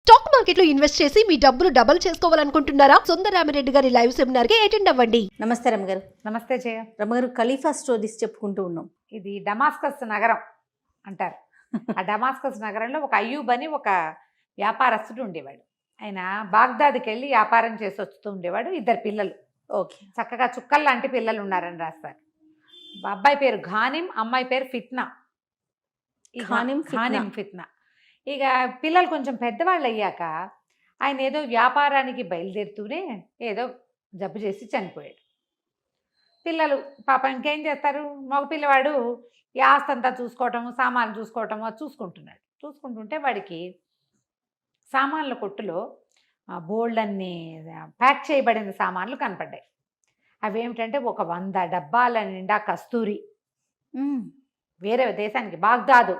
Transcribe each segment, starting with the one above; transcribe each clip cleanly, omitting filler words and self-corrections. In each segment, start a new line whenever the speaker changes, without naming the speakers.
Stock market లో invest చేసి మీ డబ్బులు డబుల్ చేసుకోవాలనుకుంటున్నారా? సుందరరామిరెడ్డి గారి లైవ్ సెమినార్ కి అటెండ్ అవ్వండి.
నమస్తే రమగారు.
నమస్తే జయ.
రమగారు, ఖలీఫా స్టోరీస్ చెప్పుకుంటూ ఉన్నాం.
ఇది డమాస్కస్ నగరం అంటారు. ఆ డమాస్కస్ నగరంలో ఒక అయ్యూబ్ అని ఒక వ్యాపారస్తుడు ఉండేవాడు. ఆయన బాగ్దాద్కి వెళ్ళి వ్యాపారం చేసి వస్తూ ఉండేవాడు. ఇద్దరు పిల్లలు,
ఓకే,
చక్కగా చుక్కలు లాంటి పిల్లలు ఉన్నారని రాస్తారు. అబ్బాయి పేరు ఘానిం, అమ్మాయి పేరు ఫిత్నా. ఈ ఘానిం ఫిత్నా. ఇక పిల్లలు కొంచెం పెద్దవాళ్ళు అయ్యాక ఆయన ఏదో వ్యాపారానికి బయలుదేరుతూనే ఏదో జబ్బు చేసి చనిపోయాడు. పిల్లలు పాపం ఇంకేం చేస్తారు, మగ పిల్లవాడు ఈ ఆస్తి అంతా చూసుకోవటము, సామాన్లు చూసుకోవటము అది చూసుకుంటున్నాడు. చూసుకుంటుంటే వాడికి సామాన్ల కొట్టులో బోల్డ్ అన్ని ప్యాక్ చేయబడిన సామాన్లు కనపడ్డాయి. అవేమిటంటే ఒక 100 డబ్బాల నిండా కస్తూరి, వేరే దేశానికి బాగ్దాదు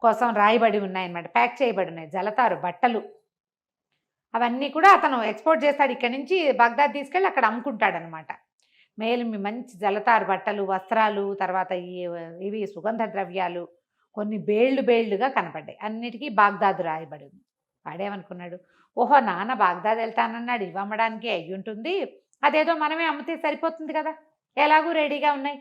కోసం రాయబడి ఉన్నాయన్నమాట, ప్యాక్ చేయబడి ఉన్నాయి. జలతారు బట్టలు అవన్నీ కూడా అతను ఎక్స్పోర్ట్ చేస్తాడు. ఇక్కడి నుంచి బాగ్దాద్ తీసుకెళ్ళి అక్కడ అమ్ముకుంటాడనమాట. మేలు మంచి జలతారు బట్టలు, వస్త్రాలు, తర్వాత ఇవి సుగంధ ద్రవ్యాలు కొన్ని బేళ్లుగా కనపడ్డాయి. అన్నిటికీ బాగ్దాదు రాయబడి ఉంది. వాడేమనుకున్నాడు, ఓహో నాన్న బాగ్దాద్ వెళ్తానన్నాడు, ఇవి అమ్మడానికి అయ్యి ఉంటుంది, అదేదో మనమే అమ్మితే సరిపోతుంది కదా, ఎలాగూ రెడీగా ఉన్నాయి.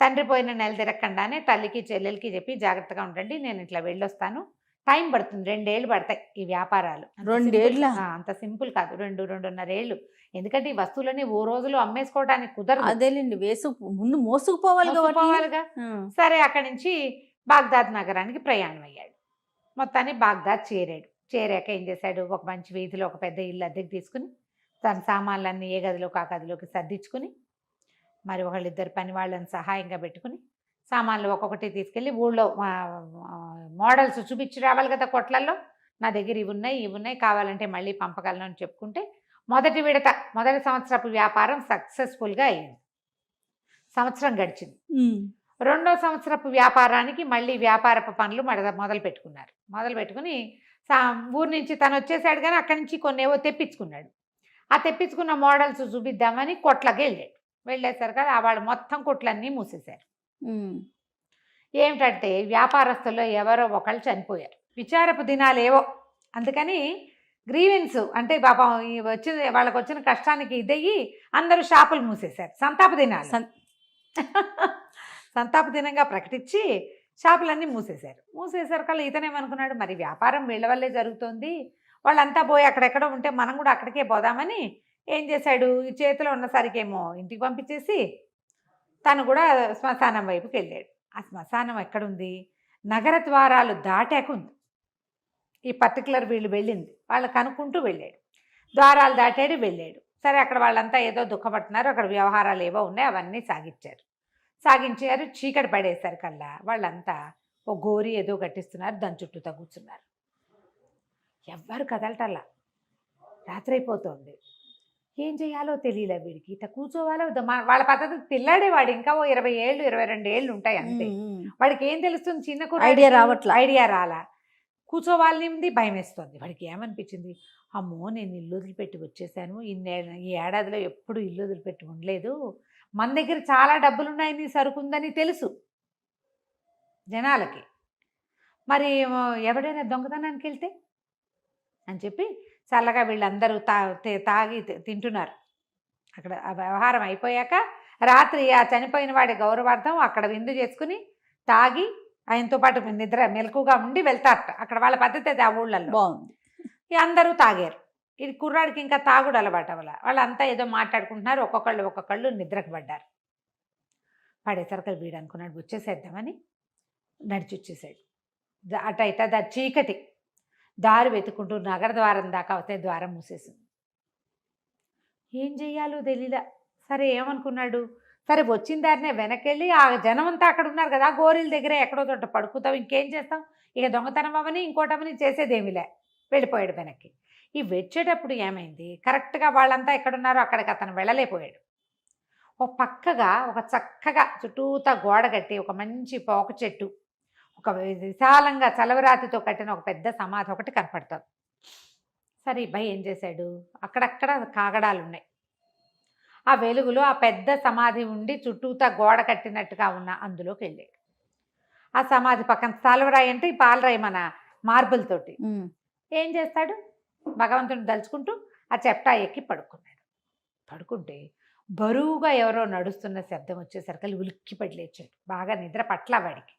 తండ్రి పోయిన నెల తిరగకుండానే తల్లికి చెల్లెలకి చెప్పి జాగ్రత్తగా ఉండండి, నేను ఇట్లా వెళ్ళొస్తాను, టైం పడుతుంది, 2 ఏళ్ళు పడతాయి ఈ వ్యాపారాలు.
2 ఏళ్ళ?
అంత సింపుల్ కాదు, 2-2.5 ఏళ్ళు. ఎందుకంటే ఈ వస్తువులని ఓ రోజులో అమ్మేసుకోవడానికి కుదరదు.
అదేలేండి, ముందు మోసుకుపోవాలిగా.
సరే, అక్కడి నుంచి బాగ్దాద్ నగరానికి ప్రయాణం అయ్యాడు. మొత్తాన్ని బాగ్దాద్ చేరాక ఏం చేశాడు, ఒక మంచి వీధిలో ఒక పెద్ద ఇల్లు అద్దెకి తీసుకుని తన సామాన్లన్నీ ఏ గదిలోకి ఆ గదిలోకి సర్దించుకుని, మరి ఒకళ్ళిద్దరు పని వాళ్ళని సహాయంగా పెట్టుకుని సామాన్లు ఒక్కొక్కటి తీసుకెళ్ళి ఊళ్ళో మోడల్స్ చూపించి రావాలి కదా కొట్లల్లో, నా దగ్గర ఇవి ఉన్నాయి కావాలంటే మళ్ళీ పంపగలను అని చెప్పుకుంటే మొదటి సంవత్సరపు వ్యాపారం సక్సెస్ఫుల్గా అయింది. సంవత్సరం గడిచింది. 2వ సంవత్సరపు వ్యాపారానికి మళ్ళీ వ్యాపారపు పనులు మొదలు పెట్టుకుని ఊరి నుంచి తను వచ్చేసాడు, కానీ అక్కడి నుంచి కొన్ని ఏవో తెప్పించుకున్నాడు. ఆ తెప్పించుకున్న మోడల్స్ చూపిద్దామని కొట్లకి వెళ్ళేసరికి వాళ్ళు మొత్తం కొట్లన్నీ మూసేశారు. ఏమిటంటే వ్యాపారస్తుల్లో ఎవరో ఒకళ్ళు చనిపోయారు, విచారపు దినాలు ఏవో. అందుకని గ్రీవెన్స్ అంటే పాపం వాళ్ళకి వచ్చిన కష్టానికి ఇదయ్యి అందరూ షాపులు మూసేశారు. సంతాప దినంగా ప్రకటించి షాపులన్నీ మూసేశారు కల్లా ఇతనేమనుకున్నాడు, మరి వ్యాపారం వీళ్ళ వల్లే జరుగుతోంది, వాళ్ళంతా పోయి అక్కడెక్కడో ఉంటే మనం కూడా అక్కడికే పోదామని ఏం చేశాడు, ఈ చేతిలో ఉన్నసరికేమో ఇంటికి పంపించేసి తను కూడా శ్మశానం వైపుకి వెళ్ళాడు. ఆ శ్మశానం ఎక్కడుంది, నగర ద్వారాలు దాటాక ఉంది. ఈ పర్టికులర్ వీళ్ళు వెళ్ళింది వాళ్ళు కనుక్కుంటూ వెళ్ళాడు, ద్వారాలు దాటాడు వెళ్ళాడు. సరే, అక్కడ వాళ్ళంతా ఏదో దుఃఖపడుతున్నారు, అక్కడ వ్యవహారాలు ఏవో ఉన్నాయి, అవన్నీ సాగించారు. చీకటి పడేసరి కల్లా వాళ్ళంతా ఓ గోరి ఏదో కట్టిస్తున్నారు, దాని చుట్టూ కూర్చున్నారు. ఎవ్వరు కదలటల్లా, రాత్రి అయిపోతుంది. ఏం చేయాలో తెలియలే వీడికి, ఇట్లా కూర్చోవాలో వాళ్ళ పద్ధతి. పిల్లాడే వాడు, ఇంకా ఓ 20 ఏళ్ళు 22 ఏళ్ళు ఉంటాయి అంతే. వాడికి ఏం తెలుస్తుంది, చిన్న ఐడియా రాలా. కూర్చోవాలని భయం వేస్తుంది. వాడికి ఏమనిపించింది, అమ్మో నేను ఇల్లు వదిలిపెట్టి వచ్చేసాను, ఈ ఏడాదిలో ఎప్పుడు ఇల్లు వదిలిపెట్టి ఉండలేదు, మన దగ్గర చాలా డబ్బులు ఉన్నాయని సరుకుందని తెలుసు జనాలకి, మరి ఎవడైనా దొంగతనానికి వెళ్తే అని చెప్పి చల్లగా వీళ్ళందరూ తాగి తింటున్నారు. అక్కడ ఆ వ్యవహారం అయిపోయాక రాత్రి ఆ చనిపోయిన వాడి గౌరవార్థం అక్కడ విందు చేసుకుని తాగి ఆయనతో పాటు మెలకుగా ఉండి వెళ్తారట. అక్కడ వాళ్ళ పద్ధతి అది, ఆ ఊళ్ళల్లో బాగుంది. అందరూ తాగారు. ఇది కుర్రాడికి ఇంకా తాగుడు అలవాటు వల్ల వాళ్ళంతా ఏదో మాట్లాడుకుంటున్నారు, ఒక్కొక్కళ్ళు నిద్రకు పడేసరికి వీడు అనుకున్నాడు వచ్చేసేద్దామని నడిచి వచ్చేసాడు. అట చీకటి దారి వెతుక్కుంటూ నగర ద్వారం దాకా వస్తే ద్వారం మూసేసింది. ఏం చెయ్యాలో తెలియలా. సరే, ఏమనుకున్నాడు, సరే వచ్చిన దారినే వెనకెళ్ళి ఆ జనం అంతా అక్కడ ఉన్నారు కదా, గోరీల దగ్గరే ఎక్కడో చోట పడుకుతాం, ఇంకేం చేస్తాం, ఇక దొంగతనం అవని ఇంకోటమని చేసేదేమిలే. వెళ్ళిపోయాడు వెనక్కి. ఈ వచ్చేటప్పుడు ఏమైంది, కరెక్ట్గా వాళ్ళంతా ఎక్కడున్నారో అక్కడికి అతను వెళ్ళలేకపోయాడు. ఒక పక్కగా ఒక చక్కగా చుట్టూతా గోడ కట్టి ఒక మంచి పోక చెట్టు, ఒక విశాలంగా చలవరాతితో కట్టిన ఒక పెద్ద సమాధి ఒకటి కనపడుతుంది. సరే, భయ్ ఏం చేశాడు, అక్కడక్కడ కాగడాలు ఉన్నాయి, ఆ వెలుగులో ఆ పెద్ద సమాధి ఉండి చుట్టూతా గోడ కట్టినట్టుగా ఉన్న అందులోకి వెళ్ళాడు. ఆ సమాధి పక్కన తలవరాయి అంటే ఈ పాలరాయి మన మార్బుల్ తోటి ఏం చేస్తాడు, భగవంతుని దలుచుకుంటూ ఆ చెప్టా ఎక్కి పడుకున్నాడు. పడుకుంటే బరువుగా ఎవరో నడుస్తున్న శబ్దం వచ్చేసరికి ఉలిక్కిపడి లేచాడు. బాగా నిద్ర పట్ల వాడికి.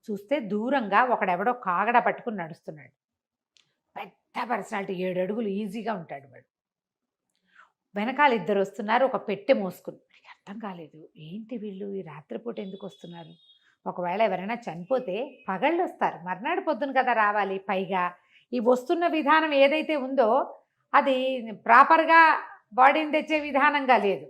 చూస్తే దూరంగా ఒకడెవడో కాగడ పట్టుకుని నడుస్తున్నాడు. పెద్ద పర్సనాలిటీ, 7 అడుగులు ఈజీగా ఉంటాడు వాడు. వెనకాల 2 వస్తున్నారు, ఒక పెట్టె మోసుకుని. అర్థం కాలేదు, ఏంటి వీళ్ళు ఈ రాత్రిపూట ఎందుకు వస్తున్నారు? ఒకవేళ ఎవరైనా చనిపోతే పగళ్ళు వస్తారు, మర్నాడు పొద్దున కదా రావాలి. పైగా ఈ వస్తున్న విధానం ఏదైతే ఉందో అది ప్రాపర్గా బాడీని తెచ్చే విధానంగా లేదు.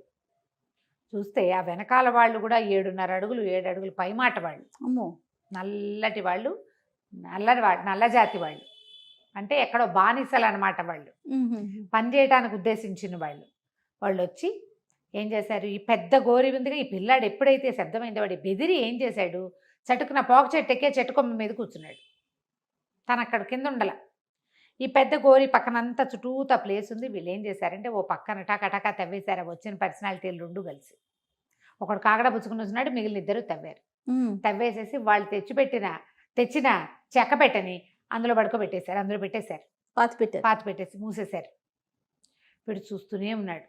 చూస్తే ఆ వెనకాల వాళ్ళు కూడా 7.5 అడుగులు 7 అడుగులు పైమాట వాళ్ళు.
అమ్మో,
నల్లటి వాళ్ళు, నల్ల జాతి వాళ్ళు, అంటే ఎక్కడో బానిసలు అనమాట వాళ్ళు, పని చేయడానికి ఉద్దేశించిన వాళ్ళు. వాళ్ళు వచ్చి ఏం చేశారు, ఈ పెద్ద గోరి ఉందిగా, ఈ పిల్లాడు ఎప్పుడైతే శబ్దమైందో వాడి బెదిరి ఏం చేశాడు, చటుకున పోక చెట్టు ఎక్కే చెట్టు కొమ్మ మీద కూర్చున్నాడు. తను అక్కడ కింద ఉండాల. ఈ పెద్ద గోరి పక్కనంతా చుట్టూతా ప్లేస్ ఉంది. వీళ్ళు ఏం చేశారంటే ఓ పక్కన టకాటకా తవ్వేశారు. వచ్చిన పర్సనాలిటీలు 2 కలిసి. ఒకడు కాగడ పుచ్చుకుని వచ్చినాడు, మిగిలిన 2 తవ్వారు. తవ్వేసేసి వాళ్ళు తెచ్చిన చెక్క పెట్టని అందులో పడుకోబెట్టేశారు. అందులో పెట్టేశారు, పాతి పెట్టేసి మూసేశారు. వీడు చూస్తూనే ఉన్నాడు.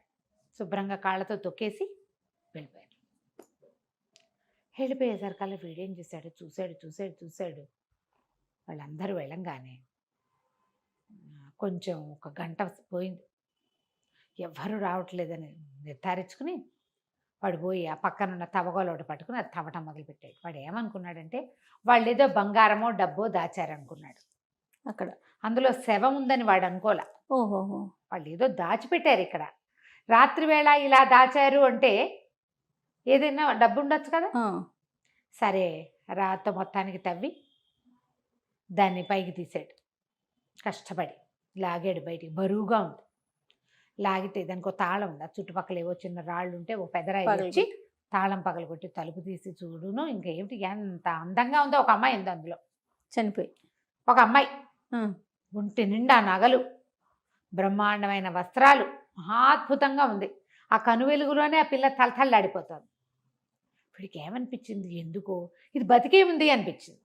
శుభ్రంగా కాళ్ళతో తొక్కేసి వెళ్ళిపోయారు. వెళ్ళిపోయేసరికల్లా వీడేం చేశాడు, చూశాడు. వాళ్ళందరూ వెళ్ళంగానే కొంచెం ఒక గంట పోయింది. ఎవ్వరూ రావట్లేదని నిర్ధారించుకుని వాడు పోయి ఆ పక్కనున్న తవ్వగోలు ఒకటి పట్టుకుని అది తవ్వటం మొదలుపెట్టాడు. వాడు ఏమనుకున్నాడంటే వాళ్ళు ఏదో బంగారమో డబ్బో దాచారనుకున్నాడు. అక్కడ అందులో శవం ఉందని వాడు అనుకోలే.
ఓహోహో,
వాళ్ళు ఏదో దాచిపెట్టారు ఇక్కడ. రాత్రి వేళ ఇలా దాచారు అంటే ఏదైనా డబ్బు ఉండొచ్చు కదా. సరే, రాత మొత్తానికి తవ్వి దాన్ని పైకి తీసాడు. కష్టపడి లాగాడు బయటికి. బరువుగా ఉంది. లాగితే దానికి ఒక తాళం ఉంది. చుట్టుపక్కల ఏవో చిన్న రాళ్ళు ఉంటే ఓ పెదరాయి వచ్చి తాళం పగలగొట్టి తలుపు తీసి చూడును. ఇంకేమిటి ఎంత అందంగా ఉందో. ఒక అమ్మాయి ఉంది అందులో, చనిపోయి. ఒక అమ్మాయి ఒంటి నిండా నగలు, బ్రహ్మాండమైన వస్త్రాలు, మహాద్భుతంగా ఉంది. ఆ కనువెలుగులోనే ఆ పిల్ల తలతల్లాడిపోతుంది. వీడికి ఏమనిపించింది, ఎందుకో ఇది బతికే ఉంది అనిపించింది.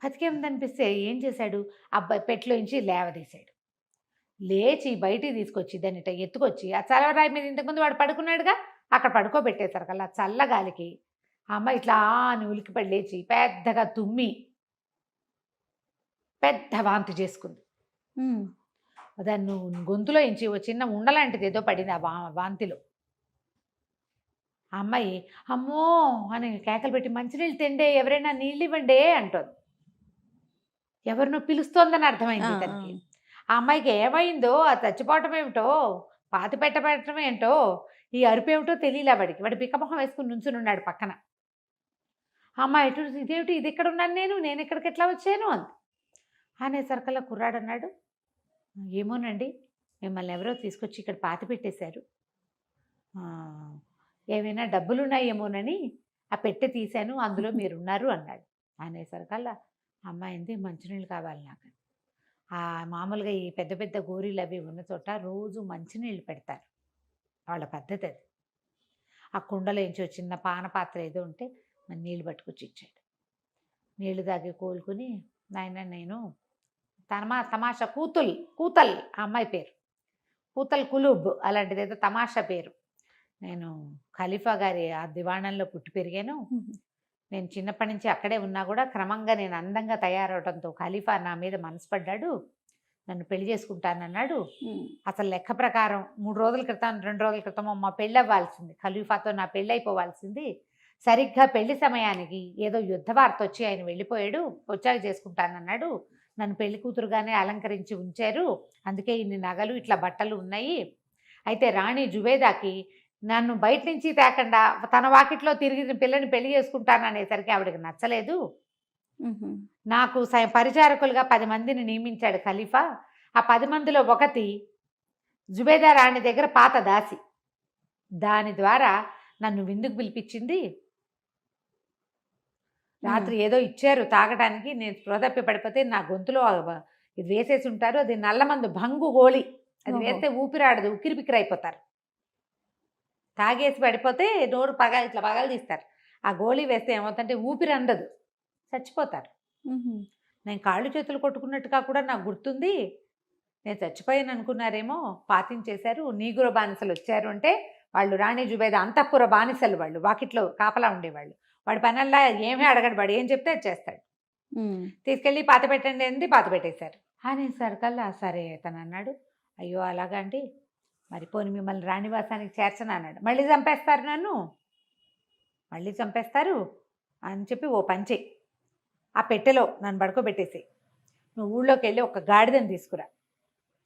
బతికే ఉంది అనిపిస్తే ఏం చేశాడు, అబ్బాయి పెట్టులోంచి లేవదీశాడు. లేచి బయటికి తీసుకొచ్చి దాన్ని ఎత్తుకొచ్చి ఆ చల్లరాయి మీద ఇంతకుముందు వాడు పడుకున్నాడుగా అక్కడ పడుకోబెట్టేశారు కల్లా. చల్లగాలికి ఆ అమ్మాయి ఇట్లా అని ఉలికిపడి లేచి పెద్దగా తుమ్మి పెద్ద వాంతి చేసుకుంది. దాన్ని గొంతులో ఇంచి ఓ చిన్న ఉండలాంటిది ఏదో పడింది ఆ వాంతిలో. ఆ అమ్మాయి అమ్మో అని కేకలు పెట్టి మంచినీళ్ళు తిండే, ఎవరైనా నీళ్ళు ఇవ్వండే అంటోంది. ఎవరినో పిలుస్తోందని అర్థమైంది తనకి. ఆ అమ్మాయికి ఏమైందో, ఆ చచ్చిపోవటం ఏమిటో, పాతి పెట్టడం ఏంటో, ఈ అరుపు ఏమిటో తెలియలే వాడికి. వాడి పిక్కమొహం వేసుకుని నుంచుని ఉన్నాడు పక్కన. ఆ అమ్మాయి ఎటు, ఇదేమిటి, ఇది ఎక్కడ ఉన్నాను నేను ఇక్కడికి ఎట్లా వచ్చాను అంది. అనేసరికల్లా కుర్రాడు అన్నాడు, ఏమోనండి, మిమ్మల్ని ఎవరో తీసుకొచ్చి ఇక్కడ పాతి పెట్టేశారు, ఏమైనా డబ్బులున్నాయేమోనని ఆ పెట్టె తీశాను, అందులో మీరున్నారు అన్నాడు. అనేసరికల్లా అమ్మాయింది, మంచినీళ్ళు కావాలి నాకు. మామూలుగా ఈ పెద్ద పెద్ద గోరీలు అవి ఉన్న చోట రోజు మంచినీళ్ళు పెడతారు, వాళ్ళ పద్ధతి అది. ఆ కుండలోంచి చిన్న పాన పాత్ర ఏదో ఉంటే మన నీళ్ళు పట్టుకొచ్చి ఇచ్చాడు. నీళ్లు తాగి కోలుకుని, నాయన నేను తమాషా కూతల్ ఆ అమ్మాయి పేరు, కూతల్ కులూబ్ అలాంటిది ఏదో తమాషా పేరు. నేను ఖలీఫా గారి ఆ దివాణంలో పుట్టి పెరిగాను. నేను చిన్నప్పటి నుంచి అక్కడే ఉన్నా కూడా క్రమంగా నేను అందంగా తయారవడంతో ఖలీఫా నా మీద మనసు పడ్డాడు, నన్ను పెళ్లి చేసుకుంటానన్నాడు. అసలు లెక్క ప్రకారం 3 రోజుల క్రితం 2 రోజుల క్రితం మా పెళ్ళి అవ్వాల్సింది, ఖలీఫాతో నా పెళ్ళి అయిపోవాల్సింది. సరిగ్గా పెళ్లి సమయానికి ఏదో యుద్ధ వార్త వచ్చి ఆయన వెళ్ళిపోయాడు, వచ్చాక చేసుకుంటానన్నాడు. నన్ను పెళ్లి కూతురుగానే అలంకరించి ఉంచారు, అందుకే ఇన్ని నగలు ఇట్లా బట్టలు ఉన్నాయి. అయితే రాణి జుబేదాకి నన్ను బయట నుంచి తేకుండా తన వాకిట్లో తిరిగి పిల్లని పెళ్లి చేసుకుంటాననేసరికి ఆవిడకి నచ్చలేదు. నాకు పరిచారకులుగా 10 మందిని నియమించాడు ఖలీఫా. ఆ 10 మందిలో ఒకటి జుబేదా రాణి దగ్గర పాత దాసి. దాని ద్వారా నన్ను విందుకు పిలిపించింది. రాత్రి ఏదో ఇచ్చారు తాగడానికి, నేను స్పృహతప్పి పడిపోతే నా గొంతులో ఇది వేసేసి ఉంటారు, అది నల్లమందు భంగు గోళి, అది వేస్తే ఊపిరాడదు, ఉక్కిరి బిక్కిరి అయిపోతారు. తాగేసి పడిపోతే నోరు ఇట్లా పగలు తీస్తారు. ఆ గోళీ వేస్తే ఏమవుతుందంటే ఊపిరి అందదు, చచ్చిపోతారు. నేను కాళ్ళు చేతులు కొట్టుకున్నట్టుగా కూడా నాకు గుర్తుంది. నేను చచ్చిపోయాను అనుకున్నారేమో, పాతించేశారు, నీగుర బానిసలు వచ్చారు అంటే వాళ్ళు రాణి జుబేదా అంతఃపుర బానిసలు, వాళ్ళు వాకిట్లో కాపలా ఉండేవాళ్ళు. వాడి పనల్లా ఏమీ అడగడు, వాడు ఏం చెప్తే అది చేస్తాడు. తీసుకెళ్ళి పాత పెట్టండి అంది, పాత పెట్టేశారు. అనేసరికల్లా సరే తను అన్నాడు, అయ్యో అలాగా అండి, మరి పోని మిమ్మల్ని రాణివాసానికి చేర్చను అన్నాడు. మళ్ళీ చంపేస్తారు నన్ను, మళ్ళీ చంపేస్తారు అని చెప్పి ఓ పంచి ఆ పెట్టెలో నన్ను పడుకోబెట్టేసి నువ్వు ఊళ్ళోకి వెళ్ళి ఒక గాడిదని తీసుకురా,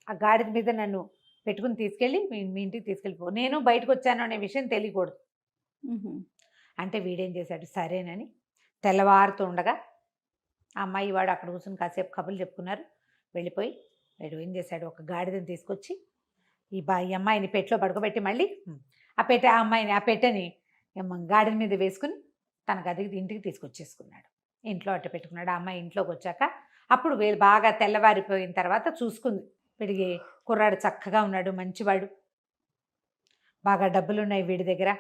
ఆ గాడిద మీద నన్ను పెట్టుకుని తీసుకెళ్ళి మీ ఇంటికి తీసుకెళ్ళిపో, నేను బయటకు వచ్చాను అనే విషయం తెలియకూడదు అంటే వీడేం చేశాడు, సరేనని తెల్లవారుతూ ఉండగా ఆ అమ్మాయి వాడు అక్కడ కూర్చొని కాసేపు కబుర్లు చెప్పుకున్నారు. వెళ్ళిపోయి వీడు ఏం చేశాడు, ఒక గాడిదని తీసుకొచ్చి ఈ అమ్మాయిని పెట్టెలో పడుకోబెట్టి మళ్ళీ ఆ అమ్మాయిని ఆ పెట్టెని గాడిద మీద వేసుకుని తన గదికి ఇంటికి తీసుకొచ్చేసుకున్నాడు. ఇంట్లో అట్ట పెట్టుకున్నాడు. ఆ అమ్మాయి ఇంట్లోకి వచ్చాక అప్పుడు వీళ్ళు బాగా తెల్లవారిపోయిన తర్వాత చూసుకుంది, వీడికి కుర్రాడు చక్కగా ఉన్నాడు, మంచివాడు, బాగా డబ్బులు ఉన్నాయి వీడి దగ్గర,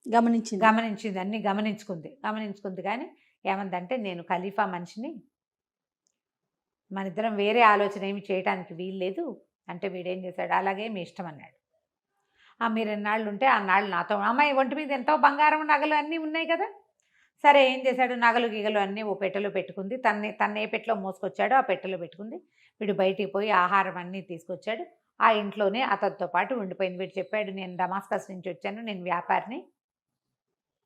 గమనించింది అన్నీ గమనించుకుంది కానీ ఏమందంటే, నేను ఖలీఫా మనిషిని, మన ఇద్దరం వేరే ఆలోచన ఏమి చేయడానికి వీల్లేదు అంటే వీడేం చేశాడు, అలాగే మీ ఇష్టం అన్నాడు. మీరు ఎన్నాళ్ళు ఉంటే ఆ నాళ్ళు నాతో, అమ్మాయి ఒంటి మీద ఎంతో బంగారం నగలు అన్నీ ఉన్నాయి కదా, సరే ఏం చేశాడు, నగలు గిగలు అన్నీ ఓ పెట్టెలో పెట్టుకుంది, తన ఏ పెట్టెలో మోసుకొచ్చాడో ఆ పెట్టెలో పెట్టుకుంది. వీడు బయటికి పోయి ఆహారం అన్నీ తీసుకొచ్చాడు, ఆ ఇంట్లోనే అతనితో పాటు ఉండిపోయింది. వీడు చెప్పాడు, నేను డమాస్కస్ నుంచి వచ్చాను, నేను వ్యాపారిని,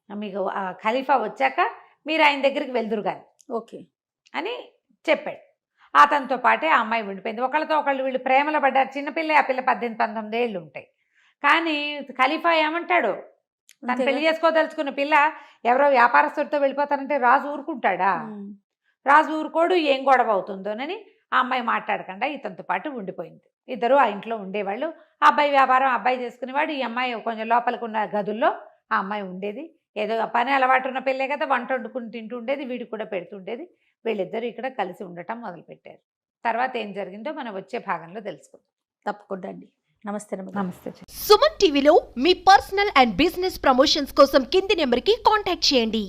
మీకు ఖలీఫా వచ్చాక మీరు ఆయన దగ్గరికి వెళ్దురు కానీ
ఓకే అని
చెప్పాడు. అతనితో పాటే ఆ అమ్మాయి ఉండిపోయింది. ఒకళ్ళతో ఒకళ్ళు వీళ్ళు ప్రేమలో పడ్డారు. చిన్నపిల్ల, ఆ పిల్ల 18-19 ఏళ్ళు ఉంటాయి. కానీ ఖలీఫా ఏమంటాడు, తను పెళ్లి చేసుకోదలుచుకున్న పిల్ల ఎవరో వ్యాపారస్తుడితో వెళ్ళిపోతారంటే రాజు ఊరుకుంటాడా, రాజు ఊరుకోడు, ఏం గొడవ అవుతుందోనని ఆ అమ్మాయి మాట్లాడకుండా ఇతనితో పాటు ఉండిపోయింది. ఇద్దరు ఆ ఇంట్లో ఉండేవాళ్ళు. ఆ అబ్బాయి వ్యాపారం అబ్బాయి చేసుకునేవాడు, ఈ అమ్మాయి కొంచెం లోపలికి ఉన్న గదుల్లో ఆ అమ్మాయి ఉండేది. ఏదో పని అలవాటు ఉన్న పిల్లే కదా, వంట వండుకుని తింటూ ఉండేది, వీడికి కూడా పెడుతుండేది. వీళ్ళిద్దరూ ఇక్కడ కలిసి ఉండటం మొదలుపెట్టారు. తర్వాత ఏం జరిగిందో మనం వచ్చే భాగంలో తెలుసుకుందాం.
తప్పకుండా అండి. నమస్తే.
నమస్తే.
సుమన్ టీవీలో మీ పర్సనల్ అండ్ బిజినెస్ ప్రమోషన్స్ కోసం కింది నెంబర్కి కాంటాక్ట్ చేయండి.